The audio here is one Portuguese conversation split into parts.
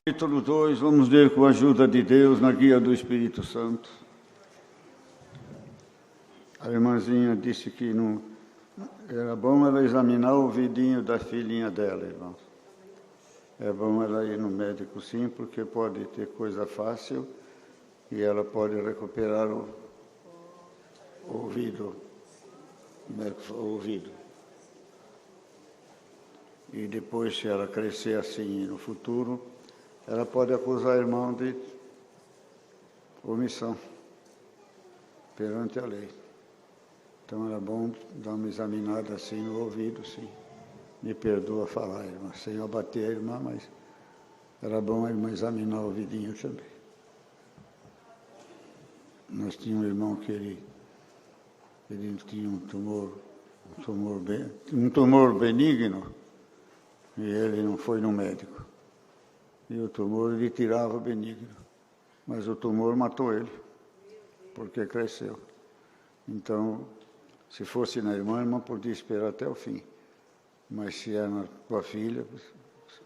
Capítulo 2, vamos ler com a ajuda de Deus, na guia do Espírito Santo. A irmãzinha disse que não era bom ela examinar o ouvidinho da filhinha dela, irmãos. É bom ela ir no médico sim, porque pode ter coisa fácil e ela pode recuperar o ouvido. E depois, se ela crescer assim no futuro, ela pode acusar o irmão de omissão perante a lei. Então era bom dar uma examinada assim no ouvido, sim. Me perdoa falar, irmã, sem abater a irmã, mas era bom a irmã examinar o ouvidinho também. Nós tínhamos um irmão que ele tinha um tumor benigno, e ele não foi no médico. E o tumor ele tirava benigno, mas o tumor matou ele, porque cresceu. Então, se fosse na irmã, a irmã podia esperar até o fim. Mas se é na tua filha,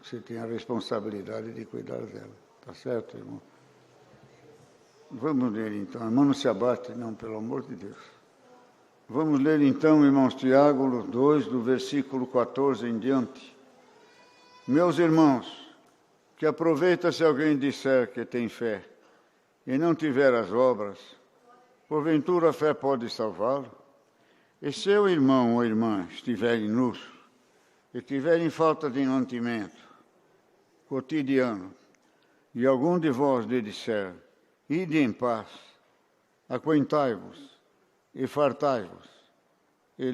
você tem a responsabilidade de cuidar dela. Tá certo, irmão? Vamos ler então. A irmã não se abate, não, pelo amor de Deus. Vamos ler então, irmãos, Tiago 2, do versículo 14 em diante. Meus irmãos, que aproveita se alguém disser que tem fé e não tiver as obras, porventura a fé pode salvá-lo? E seu irmão ou irmã estiverem nus e tiverem falta de mantimento cotidiano, e algum de vós lhe disser, ide em paz, aquentai-vos e fartai-vos, e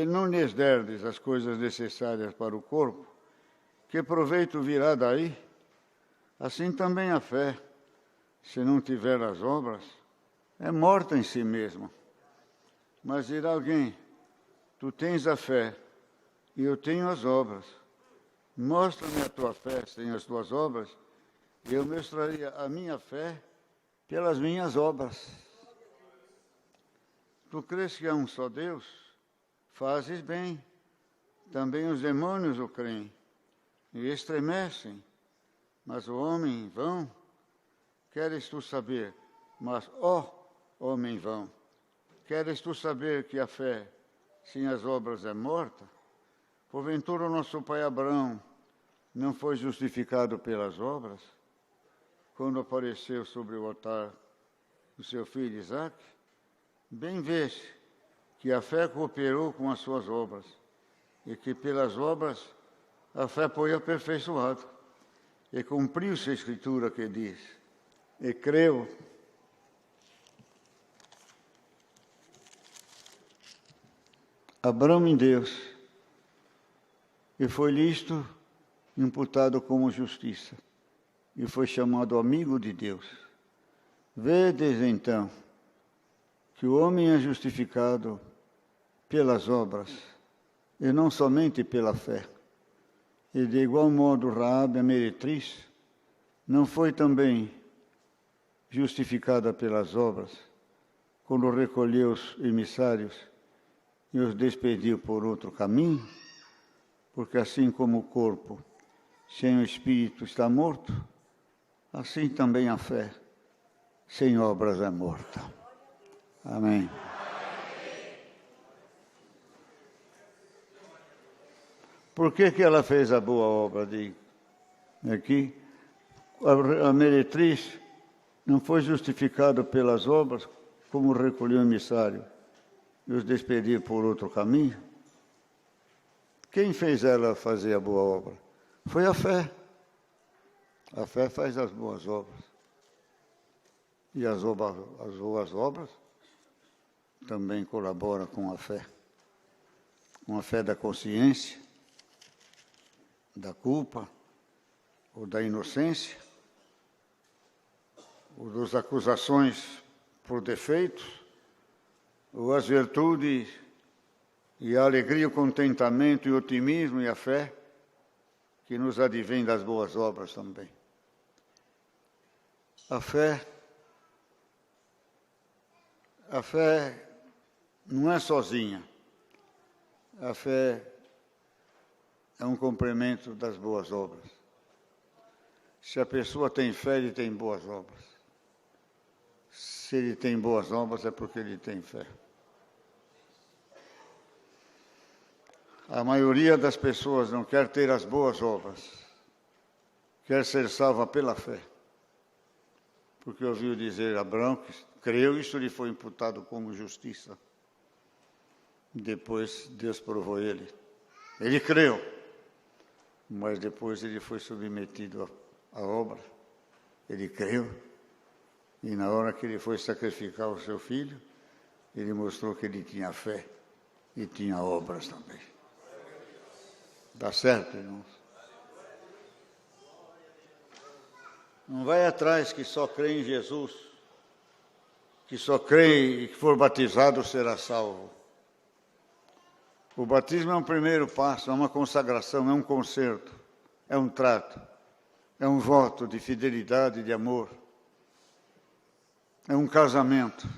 não lhes derdes as coisas necessárias para o corpo, que proveito virá daí? Assim também a fé, se não tiver as obras, é morta em si mesma. Mas dirá alguém, tu tens a fé, e eu tenho as obras. Mostra-me a tua fé sem as tuas obras, e eu mostraria a minha fé pelas minhas obras. Tu crês que há um só Deus? Fazes bem. Também os demônios o creem e estremecem, mas o homem vão, queres tu saber, mas, ó homem vão, queres tu saber que a fé sem as obras é morta? Porventura o nosso pai Abraão não foi justificado pelas obras, quando apareceu sobre o altar do seu filho Isaque? Bem vês que a fé cooperou com as suas obras, e que pelas obras a fé foi aperfeiçoada, e cumpriu-se a Escritura que diz, e creu. Abraão em Deus, e foi-lhe isto imputado como justiça, e foi chamado amigo de Deus. Vedes então que o homem é justificado pelas obras, e não somente pela fé. E de igual modo Raabe, a meretriz, não foi também justificada pelas obras, quando recolheu os emissários e os despediu por outro caminho? Porque assim como o corpo sem o espírito está morto, assim também a fé sem obras é morta. Amém. Por que ela fez a boa obra aqui? A meretriz não foi justificada pelas obras, como recolheu o emissário e os despediu por outro caminho? Quem fez ela fazer a boa obra? Foi a fé. A fé faz as boas obras. E as boas obras também colaboram com a fé. Com a fé da consciência, da culpa, ou da inocência, ou das acusações por defeitos, ou as virtudes e a alegria, o contentamento e o otimismo e a fé que nos advém das boas obras também. A fé não é sozinha. A fé é um complemento das boas obras. Se a pessoa tem fé, ele tem boas obras. Se ele tem boas obras, é porque ele tem fé. A maioria das pessoas não quer ter as boas obras, quer ser salva pela fé. Porque ouviu dizer Abraão que creu, isso lhe foi imputado como justiça. Depois Deus provou ele. Ele creu, mas depois ele foi submetido à obra. Ele creu, e na hora que ele foi sacrificar o seu filho, ele mostrou que ele tinha fé e tinha obras também. Está certo, irmãos? Não vai atrás que só crê em Jesus, que só crê e que for batizado será salvo. O batismo é um primeiro passo, é uma consagração, é um concerto, é um trato, é um voto de fidelidade e de amor, é um casamento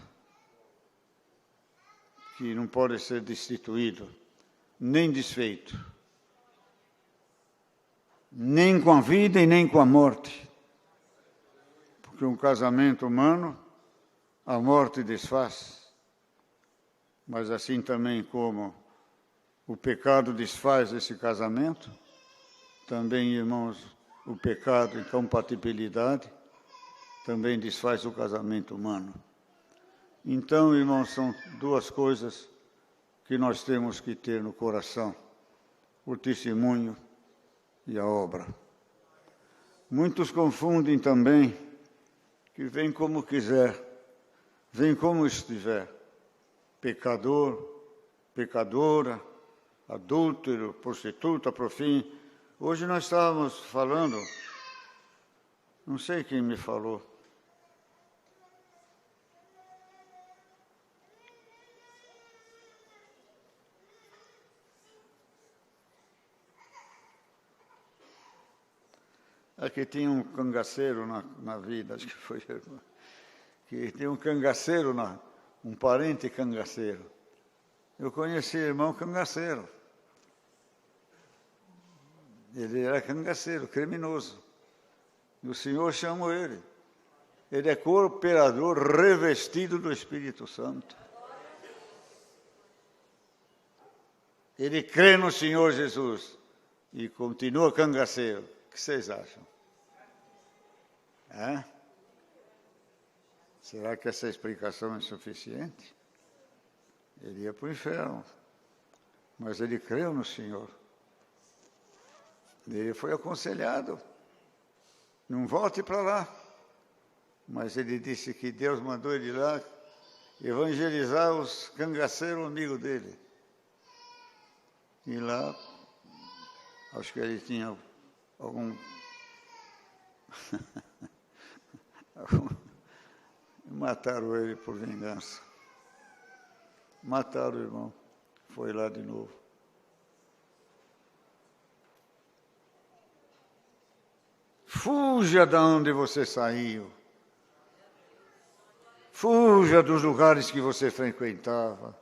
que não pode ser destituído, nem desfeito, nem com a vida e nem com a morte. Porque um casamento humano, a morte desfaz, mas assim também como o pecado desfaz esse casamento, também, irmãos, o pecado, incompatibilidade, também desfaz o casamento humano. Então, irmãos, são duas coisas que nós temos que ter no coração: o testemunho e a obra. Muitos confundem também que vem como quiser, vem como estiver, pecador, pecadora, adúltero, prostituta, profim. Hoje nós estávamos falando, não sei quem me falou, aqui tinha um cangaceiro na vida, acho que foi, que tinha um cangaceiro, um parente cangaceiro. Eu conheci irmão cangaceiro. Ele era cangaceiro, criminoso. E o Senhor chamou ele. Ele é cooperador revestido do Espírito Santo. Ele crê no Senhor Jesus e continua cangaceiro. O que vocês acham? Será que essa explicação é suficiente? Ele ia para o inferno, mas ele creu no Senhor. Ele foi aconselhado, não volte para lá. Mas ele disse que Deus mandou ele lá evangelizar os cangaceiros amigos dele. E lá, acho que ele tinha algum mataram ele por vingança. Mataram o irmão. Foi lá de novo. Fuja de onde você saiu. Fuja dos lugares que você frequentava.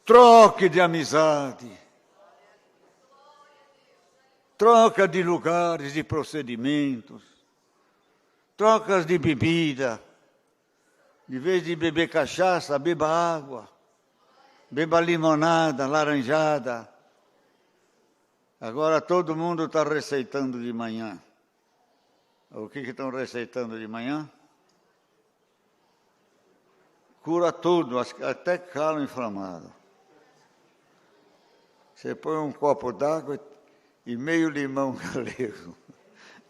Troque de amizade. Troca de lugares, de procedimentos. Trocas de bebida. De vez de beber cachaça, beba água. Beba limonada, laranjada. Agora todo mundo está receitando de manhã. O que estão receitando de manhã? Cura tudo, até calo inflamado. Você põe um copo d'água e meio limão galego.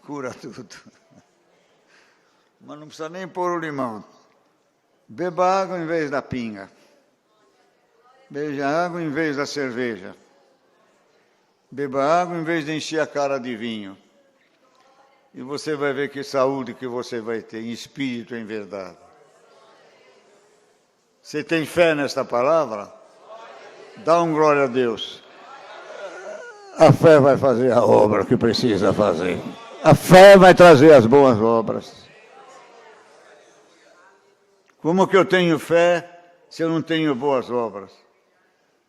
Cura tudo. Mas não precisa nem pôr o limão. Beba água em vez da pinga. Beba água em vez da cerveja. Beba água em vez de encher a cara de vinho. E você vai ver que saúde que você vai ter, em espírito e em verdade. Você tem fé nesta palavra? Dá um glória a Deus. A fé vai fazer a obra que precisa fazer. A fé vai trazer as boas obras. Como que eu tenho fé se eu não tenho boas obras?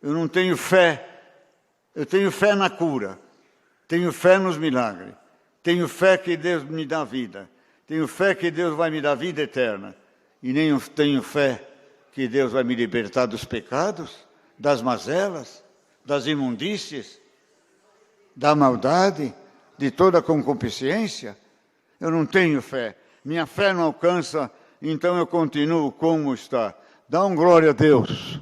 Eu não tenho fé. Eu tenho fé na cura. Tenho fé nos milagres. Tenho fé que Deus me dá vida. Tenho fé que Deus vai me dar vida eterna. E nem tenho fé que Deus vai me libertar dos pecados, das mazelas, das imundícies, da maldade, de toda a concupiscência. Eu não tenho fé. Minha fé não alcança, então eu continuo como está. Dá um glória a Deus.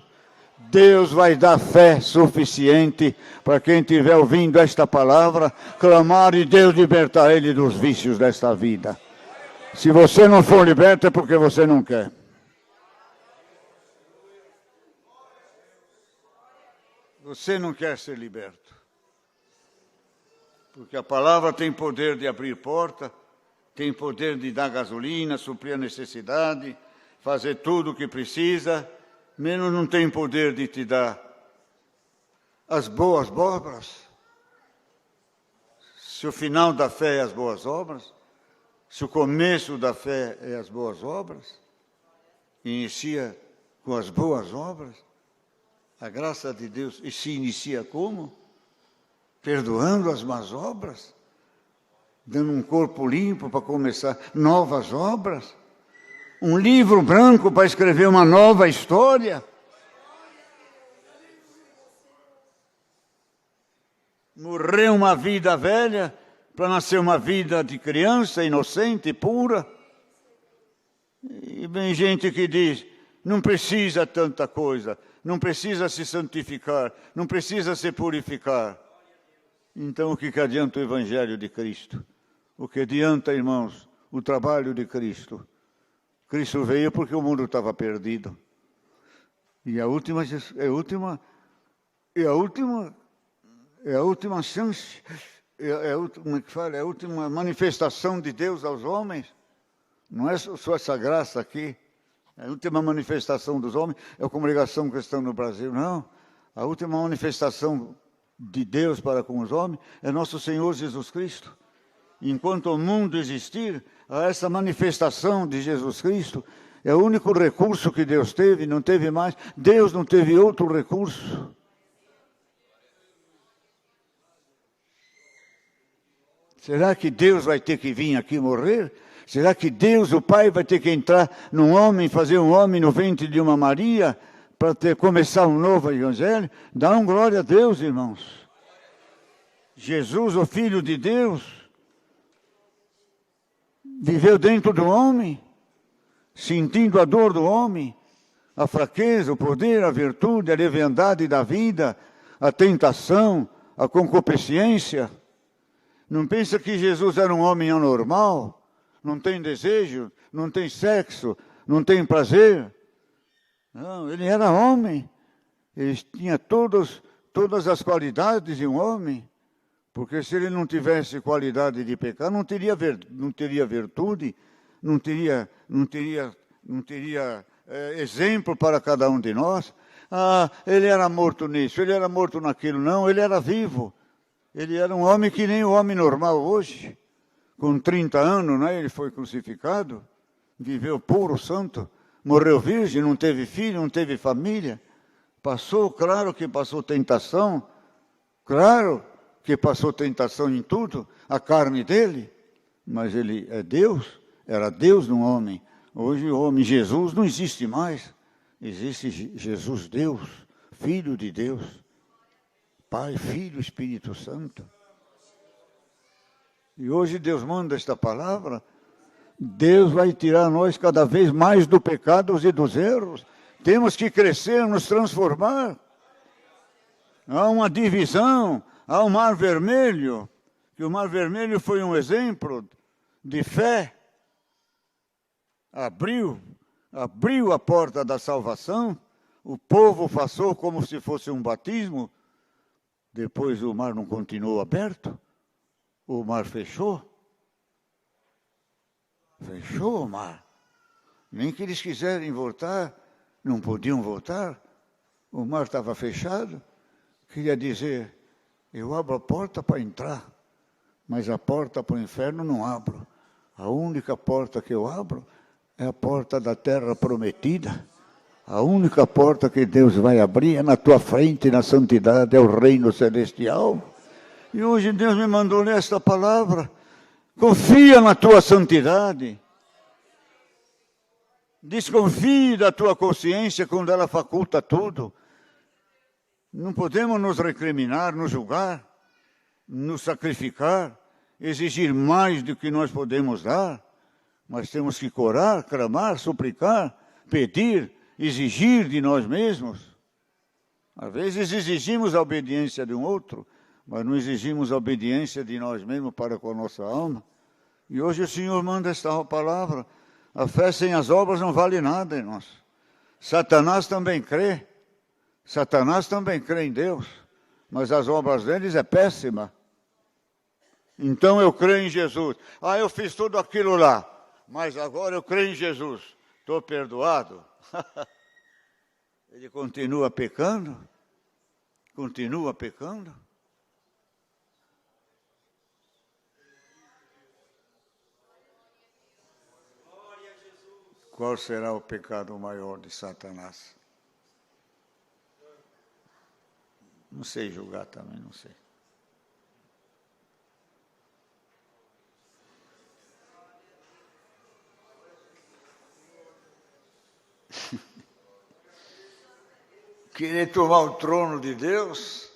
Deus vai dar fé suficiente para quem estiver ouvindo esta palavra, clamar e Deus libertar ele dos vícios desta vida. Se você não for liberto é porque você não quer. Você não quer ser liberto. Porque a palavra tem poder de abrir porta, tem poder de dar gasolina, suprir a necessidade, fazer tudo o que precisa, menos não tem poder de te dar as boas obras. Se o final da fé é as boas obras, se o começo da fé é as boas obras, inicia com as boas obras, a graça de Deus, e se inicia como? Perdoando as más obras, dando um corpo limpo para começar novas obras, um livro branco para escrever uma nova história. Morrer uma vida velha para nascer uma vida de criança inocente, pura. E vem gente que diz, não precisa tanta coisa, não precisa se santificar, não precisa se purificar. Então o que adianta o Evangelho de Cristo? O que adianta, irmãos, o trabalho de Cristo? Cristo veio porque o mundo estava perdido. E a última chance, a última manifestação de Deus aos homens. Não é só essa graça aqui. A última manifestação dos homens é a congregação cristã no Brasil. Não. A última manifestação de Deus para com os homens é nosso Senhor Jesus Cristo. Enquanto o mundo existir, essa manifestação de Jesus Cristo é o único recurso que Deus teve, não teve mais. Deus não teve outro recurso. Será que Deus vai ter que vir aqui morrer? Será que Deus, o Pai, vai ter que entrar num homem, fazer um homem no ventre de uma Maria, para começar um novo evangelho? Dá um glória a Deus, irmãos. Jesus, o Filho de Deus, viveu dentro do homem, sentindo a dor do homem, a fraqueza, o poder, a virtude, a leviandade da vida, a tentação, a concupiscência. Não pensa que Jesus era um homem anormal, não tem desejo, não tem sexo, não tem prazer. Não, ele era homem, ele tinha todas as qualidades de um homem, porque se ele não tivesse qualidade de pecar, não teria virtude, não teria exemplo para cada um de nós. Ele era morto nisso, ele era morto naquilo. Não, ele era vivo. Ele era um homem que nem o homem normal hoje. Com 30 anos, né, ele foi crucificado, viveu puro, santo, morreu virgem, não teve filho, não teve família. Claro que passou tentação, claro que passou tentação em tudo, a carne dele, mas ele é Deus, era Deus no homem. Hoje o homem, Jesus, não existe mais. Existe Jesus Deus, Filho de Deus, Pai, Filho, Espírito Santo. E hoje Deus manda esta palavra, Deus vai tirar nós cada vez mais do pecado e dos erros. Temos que crescer, nos transformar. Há uma divisão, há o Mar Vermelho, que o Mar Vermelho foi um exemplo de fé. Abriu a porta da salvação, o povo passou como se fosse um batismo, depois o mar não continuou aberto, o mar fechou. Fechou o mar. Nem que eles quiserem voltar, não podiam voltar. O mar estava fechado. Queria dizer, eu abro a porta para entrar, mas a porta para o inferno não abro. A única porta que eu abro é a porta da terra prometida. A única porta que Deus vai abrir é na tua frente, na santidade, é o reino celestial. E hoje Deus me mandou ler esta palavra. Confia na tua santidade. Desconfie da tua consciência quando ela faculta tudo. Não podemos nos recriminar, nos julgar, nos sacrificar, exigir mais do que nós podemos dar. Mas temos que orar, clamar, suplicar, pedir, exigir de nós mesmos. Às vezes exigimos a obediência de um outro, mas não exigimos a obediência de nós mesmos para com a nossa alma. E hoje o Senhor manda esta palavra. A fé sem as obras não vale nada, irmãos. Satanás também crê. Satanás também crê em Deus, mas as obras deles é péssima. Então eu creio em Jesus. Eu fiz tudo aquilo lá, mas agora eu creio em Jesus. Estou perdoado. Ele continua pecando? Continua pecando? Qual será o pecado maior de Satanás? Não sei julgar também, não sei. Querer tomar o trono de Deus?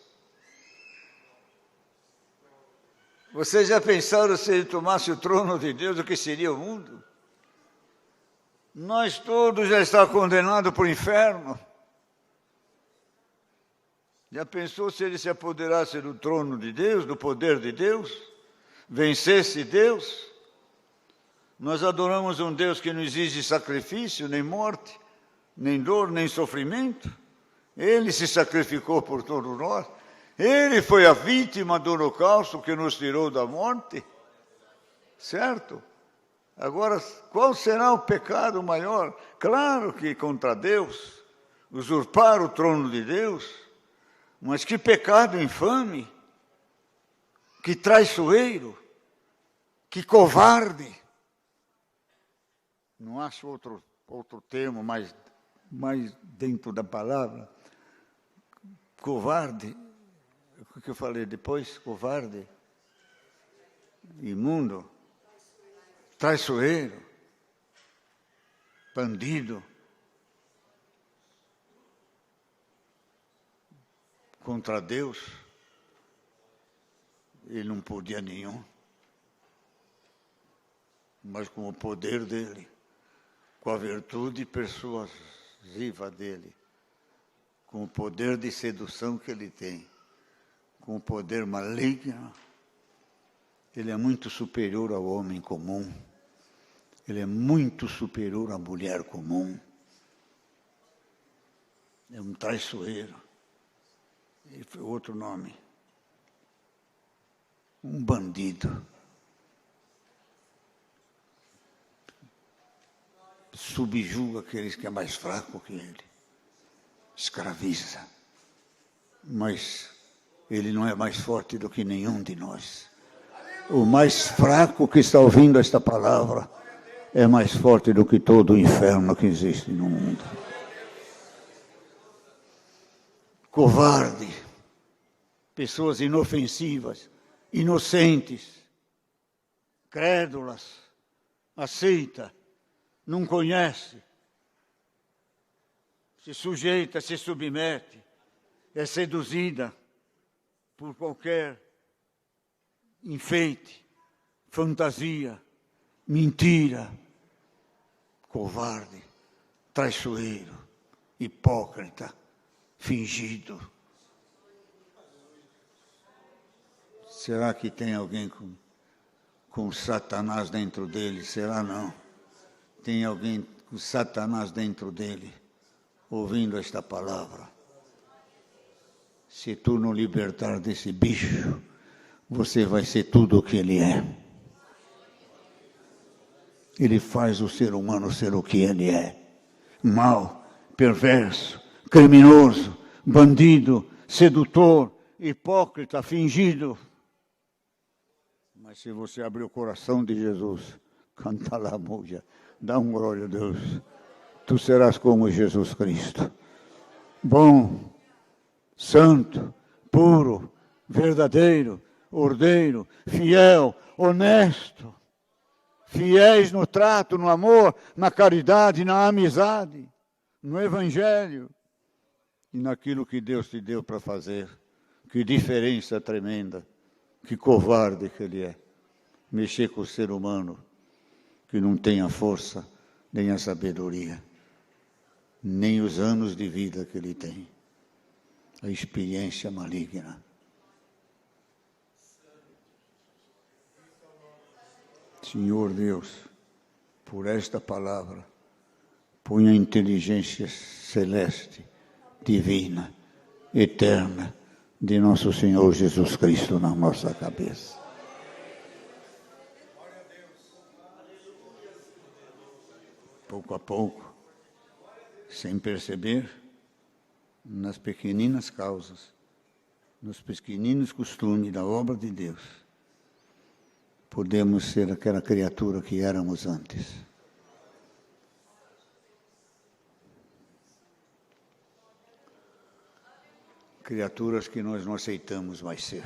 Vocês já pensaram se ele tomasse o trono de Deus, o que seria o mundo? Nós todos já estamos condenados para o inferno. Já pensou se ele se apoderasse do trono de Deus, do poder de Deus? Vencesse Deus? Nós adoramos um Deus que não exige sacrifício, nem morte, nem dor, nem sofrimento. Ele se sacrificou por todos nós. Ele foi a vítima do holocausto que nos tirou da morte. Certo? Agora, qual será o pecado maior? Claro que contra Deus, usurpar o trono de Deus. Mas que pecado infame, que traiçoeiro, que covarde. Não acho outro termo mais dentro da palavra. Covarde. O que eu falei depois? Covarde. Imundo. Traiçoeiro. Bandido. Contra Deus, ele não podia nenhum, mas com o poder dele, com a virtude persuasiva dele, com o poder de sedução que ele tem, com o poder maligno, ele é muito superior ao homem comum, ele é muito superior à mulher comum, é um traiçoeiro. E foi outro nome. Um bandido. Subjuga aqueles que é mais fraco que ele. Escraviza. Mas ele não é mais forte do que nenhum de nós. O mais fraco que está ouvindo esta palavra é mais forte do que todo o inferno que existe no mundo. Covarde, pessoas inofensivas, inocentes, crédulas, aceita, não conhece, se sujeita, se submete, é seduzida por qualquer enfeite, fantasia, mentira, covarde, traiçoeiro, hipócrita, fingido. Será que tem alguém com Satanás dentro dele? Será não? Tem alguém com Satanás dentro dele, ouvindo esta palavra? Se tu não libertar desse bicho, você vai ser tudo o que ele é. Ele faz o ser humano ser o que ele é. Mau, perverso, criminoso, bandido, sedutor, hipócrita, fingido. Mas se você abrir o coração de Jesus, canta lá, música, dá um glória a Deus, tu serás como Jesus Cristo. Bom, santo, puro, verdadeiro, ordeiro, fiel, honesto, fiéis no trato, no amor, na caridade, na amizade, no evangelho e naquilo que Deus te deu para fazer. Que diferença tremenda, que covarde que ele é, mexer com o ser humano que não tem a força, nem a sabedoria, nem os anos de vida que ele tem, a experiência maligna. Senhor Deus, por esta palavra, põe a inteligência celeste, divina, eterna, de nosso Senhor Jesus Cristo na nossa cabeça. Pouco a pouco, sem perceber, nas pequeninas causas, nos pequeninos costumes da obra de Deus, podemos ser aquela criatura que éramos antes. Criaturas que nós não aceitamos mais ser.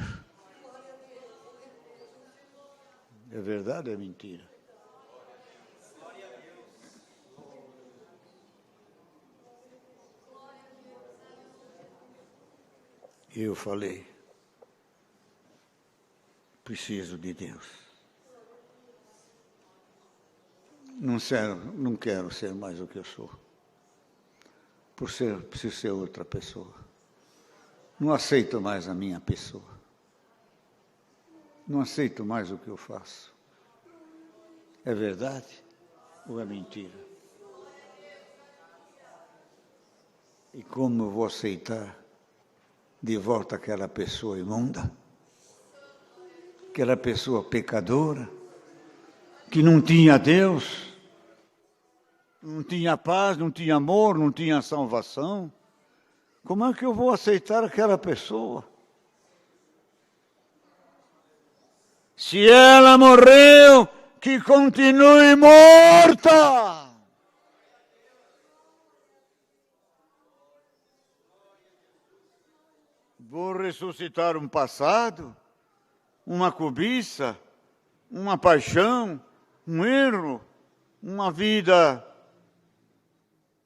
É verdade ou é mentira? Eu falei, preciso de Deus. Não quero ser mais o que eu sou. Preciso ser outra pessoa. Não aceito mais a minha pessoa. Não aceito mais o que eu faço. É verdade ou é mentira? E como eu vou aceitar de volta aquela pessoa imunda? Aquela pessoa pecadora? Que não tinha Deus? Não tinha paz, não tinha amor, não tinha salvação? Como é que eu vou aceitar aquela pessoa? Se ela morreu, que continue morta! Vou ressuscitar um passado, uma cobiça, uma paixão, um erro, uma vida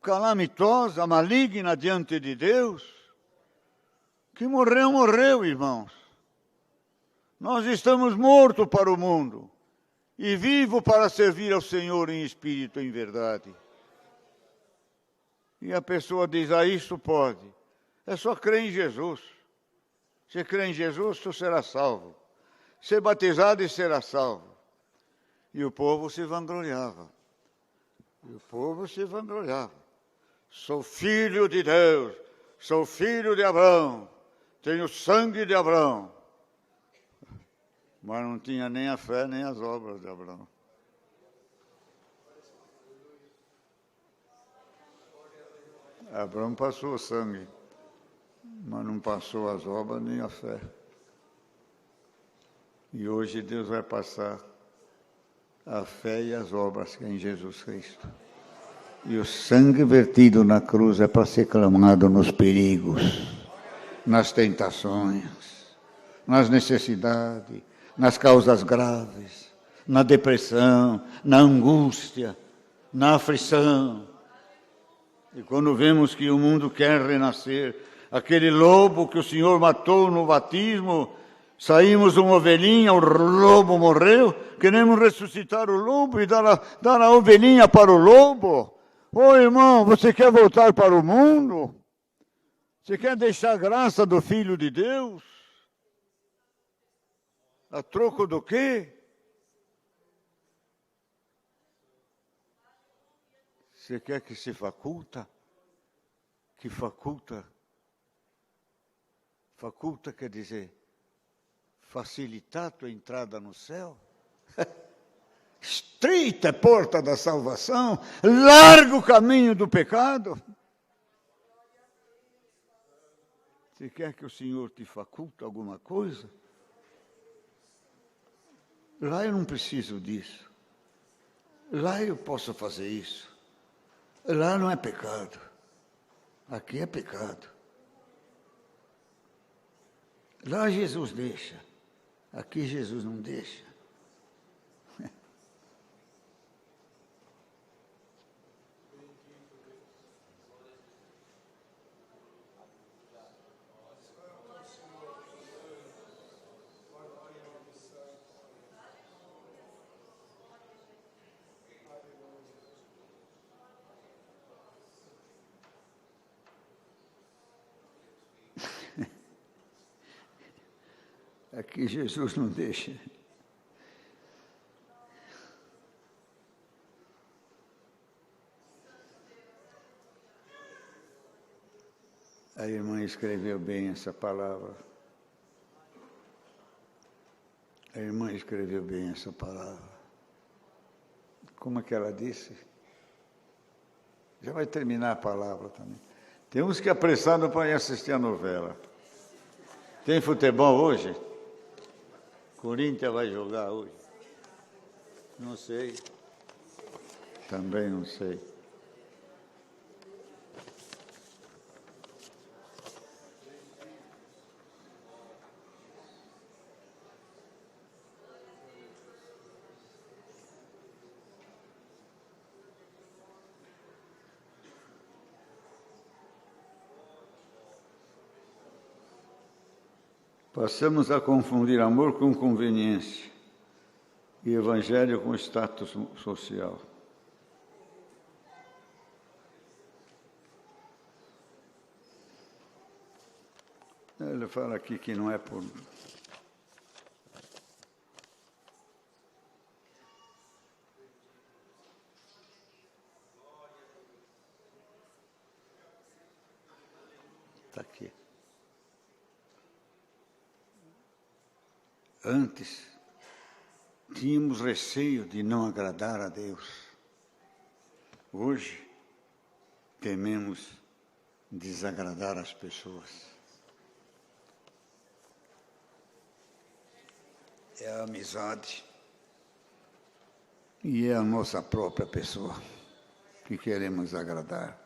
calamitosa, maligna diante de Deus. Que morreu, morreu, irmãos. Nós estamos mortos para o mundo e vivos para servir ao Senhor em espírito e em verdade. E a pessoa diz, isso pode. É só crer em Jesus. Se crer em Jesus, tu serás salvo. Ser batizado e será salvo. E o povo se vangloriava. Sou filho de Deus, sou filho de Abraão, tenho sangue de Abraão. Mas não tinha nem a fé, nem as obras de Abraão. Abraão passou o sangue, mas não passou as obras nem a fé. E hoje Deus vai passar a fé e as obras que é em Jesus Cristo. E o sangue vertido na cruz é para ser clamado nos perigos, nas tentações, nas necessidades, nas causas graves, na depressão, na angústia, na aflição. E quando vemos que o mundo quer renascer, aquele lobo que o Senhor matou no batismo, saímos uma ovelhinha, o lobo morreu, queremos ressuscitar o lobo e dar a ovelhinha para o lobo. Ô irmão, você quer voltar para o mundo? Você quer deixar a graça do Filho de Deus? A troco do quê? Você quer que se faculta? Que faculta? Faculta quer dizer facilitar a tua entrada no céu? Estreita é porta da salvação, largo o caminho do pecado. Você quer que o Senhor te faculte alguma coisa? Lá eu não preciso disso. Lá eu posso fazer isso. Lá não é pecado. Aqui é pecado. Lá Jesus deixa. Aqui Jesus não deixa. Aqui Jesus não deixa. A irmã escreveu bem essa palavra. A irmã escreveu bem essa palavra. Como é que ela disse? Já vai terminar a palavra também. Temos que apressar para ir assistir a novela. Tem futebol hoje? Corinthians vai jogar hoje? Não sei. Também não sei. Passamos a confundir amor com conveniência e evangelho com status social. Ele fala aqui que não é por... Está aqui. Antes, tínhamos receio de não agradar a Deus. Hoje, tememos desagradar as pessoas. É a amizade e é a nossa própria pessoa que queremos agradar.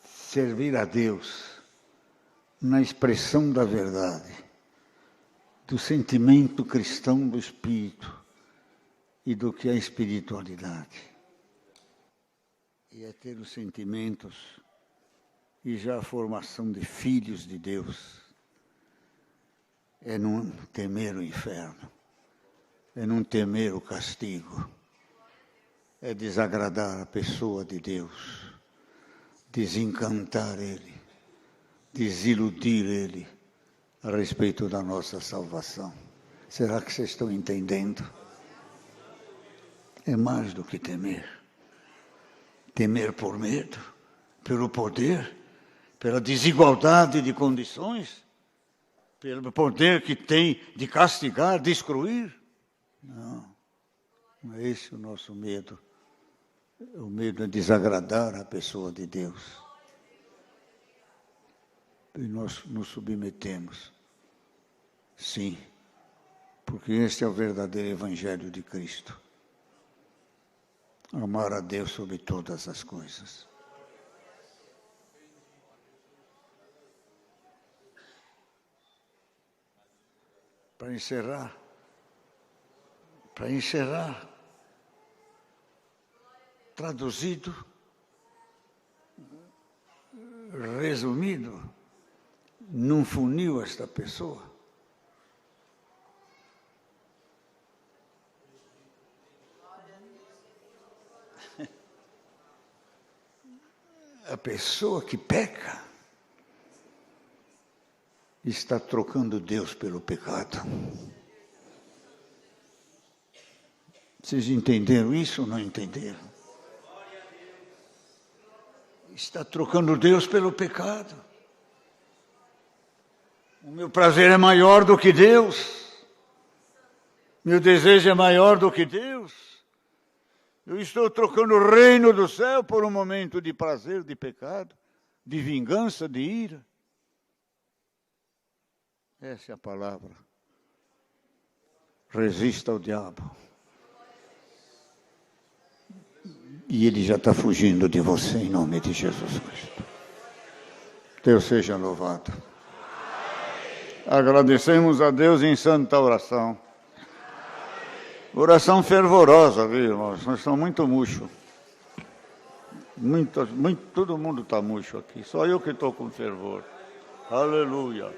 Servir a Deus na expressão da verdade, do sentimento cristão do Espírito e do que é espiritualidade. E é ter os sentimentos e já a formação de filhos de Deus. É não temer o inferno, é não temer o castigo, é desagradar a pessoa de Deus, desencantar Ele, desiludir Ele a respeito da nossa salvação. Será que vocês estão entendendo? É mais do que temer. Temer por medo, pelo poder, pela desigualdade de condições, pelo poder que tem de castigar, de excluir. Não é esse o nosso medo. O medo é desagradar a pessoa de Deus. E nós nos submetemos. Sim, porque este é o verdadeiro Evangelho de Cristo. Amar a Deus sobre todas as coisas. Para encerrar, traduzido, resumido, num funil esta pessoa. A pessoa que peca está trocando Deus pelo pecado. Vocês entenderam isso ou não entenderam? Está trocando Deus pelo pecado. O meu prazer é maior do que Deus. Meu desejo é maior do que Deus. Eu estou trocando o reino do céu por um momento de prazer, de pecado, de vingança, de ira. Essa é a palavra. Resista ao diabo. E ele já está fugindo de você em nome de Jesus Cristo. Deus seja louvado. Agradecemos a Deus em santa oração. Oração fervorosa, viu, irmãos? Nós estamos muito murcho. Todo mundo está murcho aqui. Só eu que estou com fervor. Aleluia.